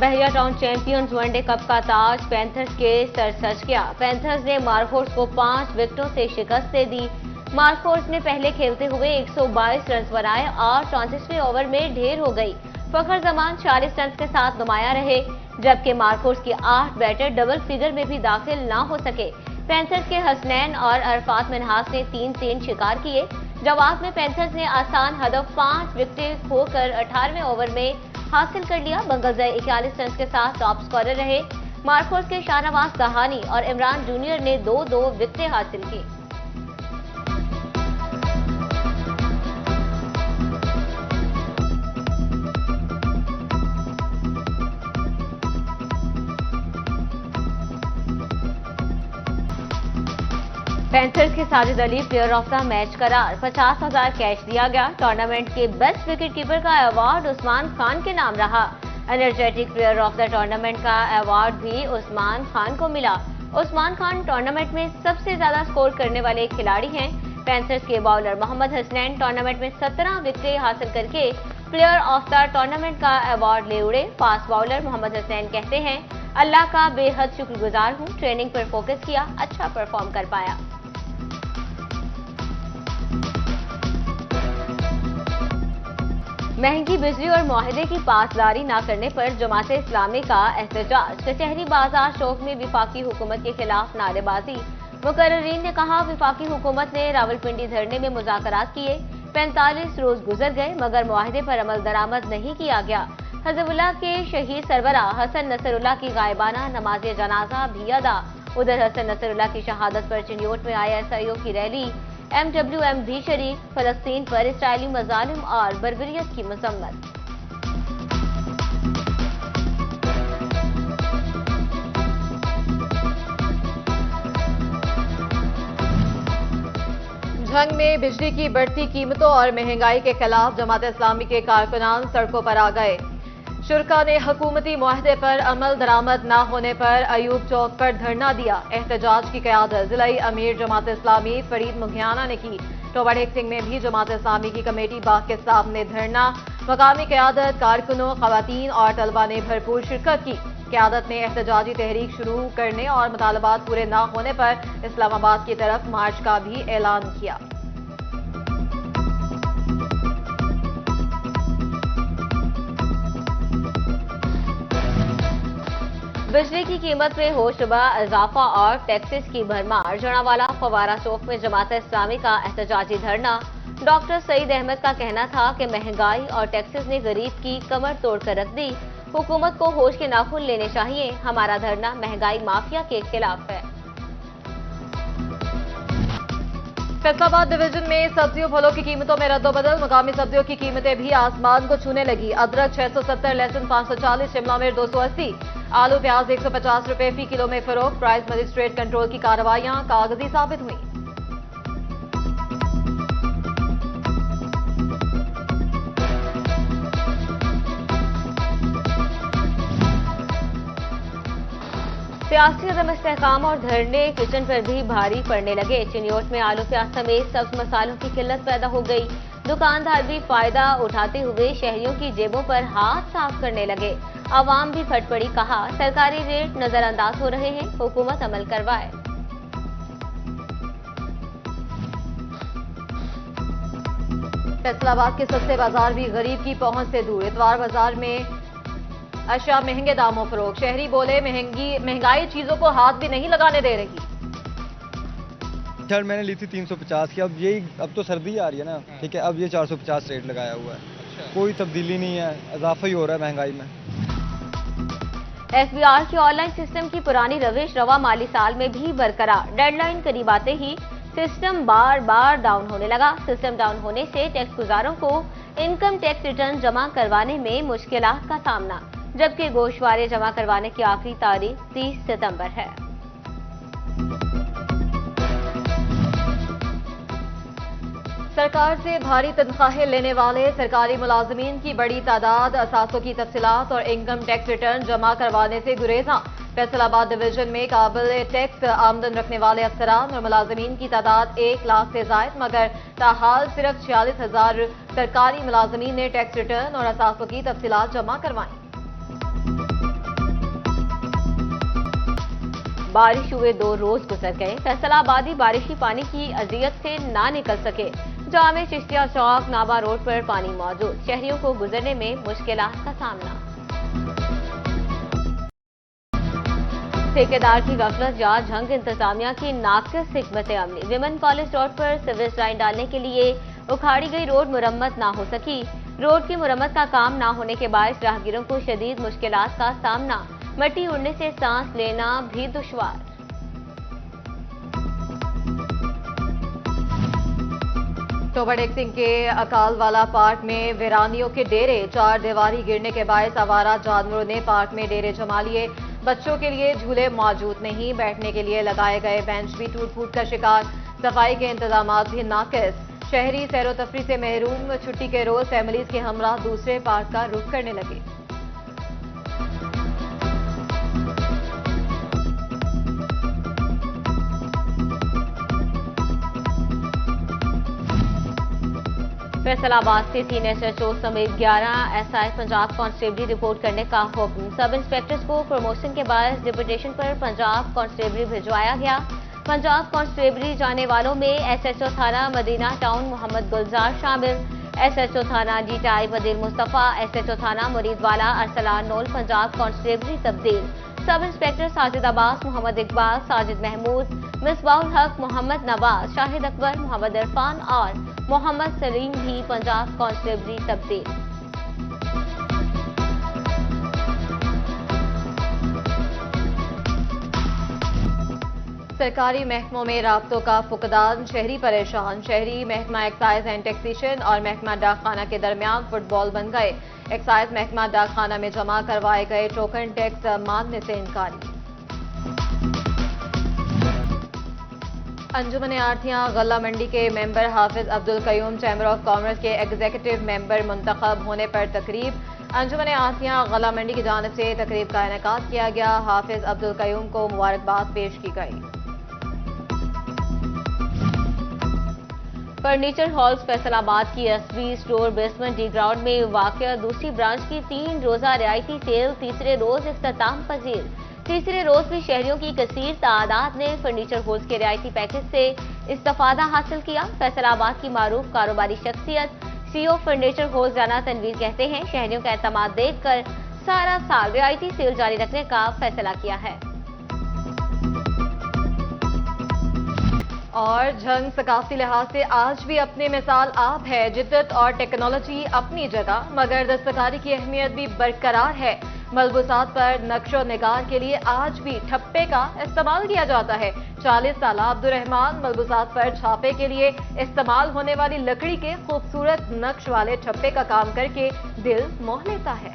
बहरिया town champions one day cup का ताज panthers के sir सज गया। पैंथर्स ने मार्कोर्स को 5 विकेटों से शिकस्त दे दी। मार्कोर्स ने पहले खेलते हुए 122 रन बनाए और 34वें ओवर में ढेर हो गई। फखर जमान 40 रन के साथ नुमाया रहे, जबकि मार्कोर्स के 8 बैटर डबल फिगर में भी दाखिल न हो सके। पैंथर्स के हसनैन और अरफात मिन्हास ने 3 शिकार किए। जवाब में पैंथर्स ने आसान हदफ 5 विकेटें खोकर 18वें ओवर में हासिल कर लिया। बंगलजय 41 रन के साथ टॉप स्कोरर रहे। मार्कोर्स के शाहनवाज दहानी और इमरान जूनियर ने 2-2 विकेटें हासिल की। पैंथर्स के Sajid Ali player of the match करार, 50,000 कैश दिया गया। टूर्नामेंट के बेस्ट विकेट कीपर का अवार्ड उस्मान खान के नाम रहा। Energetic player of the tournament का अवार्ड भी उस्मान खान को मिला। उस्मान खान टूर्नामेंट में सबसे ज्यादा स्कोर करने वाले खिलाड़ी हैं। पैंथर्स के बॉलर मोहम्मद हसनैन टूर्नामेंट में 17 विकेटें हासिल करके प्लेयर ऑफ द टूर्नामेंट का अवार्ड ले उड़े। फास्ट बॉलर मोहम्मद हसनैन कहते हैं, अल्लाह का बेहद शुक्रगुजार हूँ, ट्रेनिंग पर फोकस किया, अच्छा परफॉर्म कर पाया। महंगी बिजली और मुआहदे की पासदारी न करने पर जमाते इस्लामी का एहतजाज। कचहरी बाजार चौक में विफाकी हुकूमत के खिलाफ नारेबाजी। मुकर्रीन ने कहा, विफाकी हुकूमत ने रावलपिंडी धरने में मुज़ाकरात किए। 45 रोज गुजर गए मगर मुआहदे पर अमल दरामद नहीं किया गया। हिज़्बुल्लाह के शहीद सरबराह हसन नसरुल्लाह की गायबाना नमाज जनाजा भी अदा। उधर हसन नसरुल्लाह की शहादत पर चिन्योट में ISIO की रैली। MWM भी शरीक। फलस्तीन पर इसराइली मजालिम और बर्बरियत की मजम्मत। जंग में बिजली की बढ़ती कीमतों और महंगाई के खिलाफ जमात इस्लामी के कारकुनान सड़कों पर आ गए। शुरा ने हुकूमती मुआहदे पर अमल दरामद न होने पर अयूब चौक पर धरना दिया। एहतजाज की क़यादत जिलाई अमीर जमात इस्लामी फरीद मुघियाना ने की। टोबा सिंह में भी जमात इस्लामी की कमेटी बाग के सामने धरना। मकामी क़यादत, कारकुनों, खवातीन और तलबा ने भरपूर शिरकत की। क़यादत ने एहतजाजी तहरीक शुरू करने और मुतालबात पूरे न होने पर इस्लामाबाद की तरफ मार्च का भी ऐलान किया। बिजली की कीमत में होशरुबा इजाफा और टैक्सेस की भरमार। जड़ावाला फवारा चौक में जमात इस्लामी का एहतजाजी धरना। डॉक्टर सईद अहमद का कहना था कि महंगाई और टैक्सेस ने गरीब की कमर तोड़कर रख दी। हुकूमत को होश के नाखून लेने चाहिए। हमारा धरना महंगाई माफिया के खिलाफ है। फैसलाबाद डिवीजन में सब्जियों फलों की कीमतों में रद्दोबदल। मुकामी सब्जियों की कीमतें भी आसमान को छूने लगी। अदरक 670, लहसुन 540, शिमला मिर्च 280, आलू प्याज 150 रुपए फी किलो में फरोख्त। प्राइस मजिस्ट्रेट कंट्रोल की कार्रवाइयां कागजी साबित हुई। सियासी अदम इस्तेहकाम और धरने किचन पर भी भारी पड़ने लगे। चिन्योट में आलू प्याज समेत सब्ज मसालों की किल्लत पैदा हो गई। दुकानदार भी फायदा उठाते हुए शहरियों की जेबों पर हाथ साफ करने लगे। आवाम भी फट पड़ी। कहा, सरकारी रेट नजरअंदाज हो रहे हैं, हुकूमत अमल करवाए। फैसलाबाद के सस्ते बाजार भी गरीब की पहुंच से दूर। इतवार बाजार में अशिया महंगे दामों फरोख्त। शहरी बोले, महंगाई चीजों को हाथ भी नहीं लगाने दे रही। शर्ट मैंने ली थी 350 की, अब तो सर्दी आ रही है ना, ठीक है, अब ये 450 रेट लगाया हुआ है। कोई तब्दीली नहीं है, इजाफा ही हो रहा है महंगाई में। SBR के ऑनलाइन सिस्टम की पुरानी रविश रवा माली साल में भी बरकरार। डेडलाइन करीब आते ही सिस्टम बार बार डाउन होने लगा। सिस्टम डाउन होने से टैक्स गुजारों को इनकम टैक्स रिटर्न जमा करवाने में मुश्किलात का सामना, जबकि गोशवारे जमा करवाने की आखिरी तारीख 30 सितंबर है। सरकार से भारी तनख्वाहें लेने वाले सरकारी मुलाजमीन की बड़ी तादाद असासों की तफसीलात और इनकम टैक्स रिटर्न जमा करवाने से गुरेजा। फैसलाबाद डिवीजन में काबिल टैक्स आमदन रखने वाले अफसरान और मुलाजमीन की तादाद 1 लाख से जायद, मगर ताहाल सिर्फ 46,000 सरकारी मुलाजमीन ने टैक्स रिटर्न और असासों की तफसीलात जमा करवाई। बारिश हुए 2 रोज गुजर गए। फैसलाबादी बारिशी पानी की अजियत से ना निकल सके। जामे चिश्तिया चौक नाबा रोड पर पानी मौजूद, शहरियों को गुजरने में मुश्किलात का सामना। ठेकेदार की गफलत या झंग, इंतजामिया की नाकिस हिकमत अमली। विमेन कॉलेज रोड पर सिविल लाइन डालने के लिए उखाड़ी गई रोड मुरम्मत ना हो सकी। रोड की मुरम्मत का काम ना होने के बायस राहगीरों को शदीद मुश्किलात का सामना। मट्टी उड़ने से सांस लेना भी दुश्वार। टोबा सिंह के अकालवाला पार्क में वीरानियों के डेरे, 4 दीवारी गिरने के बायस आवारा जानवरों ने पार्क में डेरे जमा लिए। बच्चों के लिए झूले मौजूद नहीं, बैठने के लिए लगाए गए बेंच भी टूट फूट का शिकार। सफाई के इंतजाम भी नाकिस। शहरी सैरो तफरी से महरूम, छुट्टी के रोज फैमिलीज के हमरा दूसरे पार्क का रुख करने लगे। फैसलाबाद से 3 SHO समेत 11 SI पंजाब कांस्टेबली रिपोर्ट करने का हुक्म। सब इंस्पेक्टर्स को प्रमोशन के बाद डिप्यूटेशन पर पंजाब कांस्टेबली भिजवाया गया। पंजाब कांस्टेबली जाने वालों में SHO थाना मदीना टाउन मोहम्मद गुलजार शामिल। SHO थाना जीटाई बदील मुस्तफा, SHO थाना मुरीदवाला अरसलान नोल पंजाब कांस्टेबली तब्दील। सब इंस्पेक्टर साजिद अब्बास, मोहम्मद इकबाल, साजिद महमूद, मिसबाहुल हक, मोहम्मद नवाज, शाहिद अकबर, मोहम्मद इरफान और मोहम्मद सलीम भी पंजाब कांस्टेबली तब्दील। सरकारी महकमों में राब्तों का फुकदान, शहरी परेशान। शहरी महकमा एक्साइज एंड टैक्सेशन और महकमा डाकखाना के दरमियान फुटबॉल बन गए। एक्साइज महकमा डाकखाना में जमा करवाए गए टोकन टैक्स मानने से इनकारी। अंजुमन आर्थियां गल्ला मंडी के member Hafiz Abdul Qayyum chamber of commerce के एग्जीक्यूटिव मेंबर मुंतखब होने पर तकरीब। अंजुमन आर्थियां गल्ला मंडी की जानिब से तकरीब का इनेकाद किया गया। हाफिज अब्दुल कयूम को मुबारकबाद पेश की गई। फर्नीचर हॉल्स फैसलाबाद की SB store basement D ground में वाक़या दूसरी ब्रांच की 3 रोजा रियायती सेल तीसरे रोज इख्तिताम पजीर। तीसरे रोज भी शहरियों की कसीर तादाद ने फर्नीचर हॉल्स के रियायती पैकेज से इस्तेफादा हासिल किया। फैसलाबाद की मारूफ कारोबारी शख्सियत CEO फर्नीचर हॉल्स जाना तनवीर कहते हैं, शहरियों का एतमाद देखकर सारा साल रियायती सेल जारी रखने का फैसला किया है। और झंग सकाफती लिहाज से आज भी अपनी मिसाल आप है। जिद्दत और टेक्नोलॉजी अपनी जगह, मगर दस्तकारी की अहमियत भी बरकरार है। मलबूसात पर नक्शो निगार के लिए आज भी ठप्पे का इस्तेमाल किया जाता है। 40 साल अब्दुर्रहमान मलबूसात पर छापे के लिए इस्तेमाल होने वाली लकड़ी के खूबसूरत नक्श वाले ठप्पे का काम करके दिल मोह लेता है।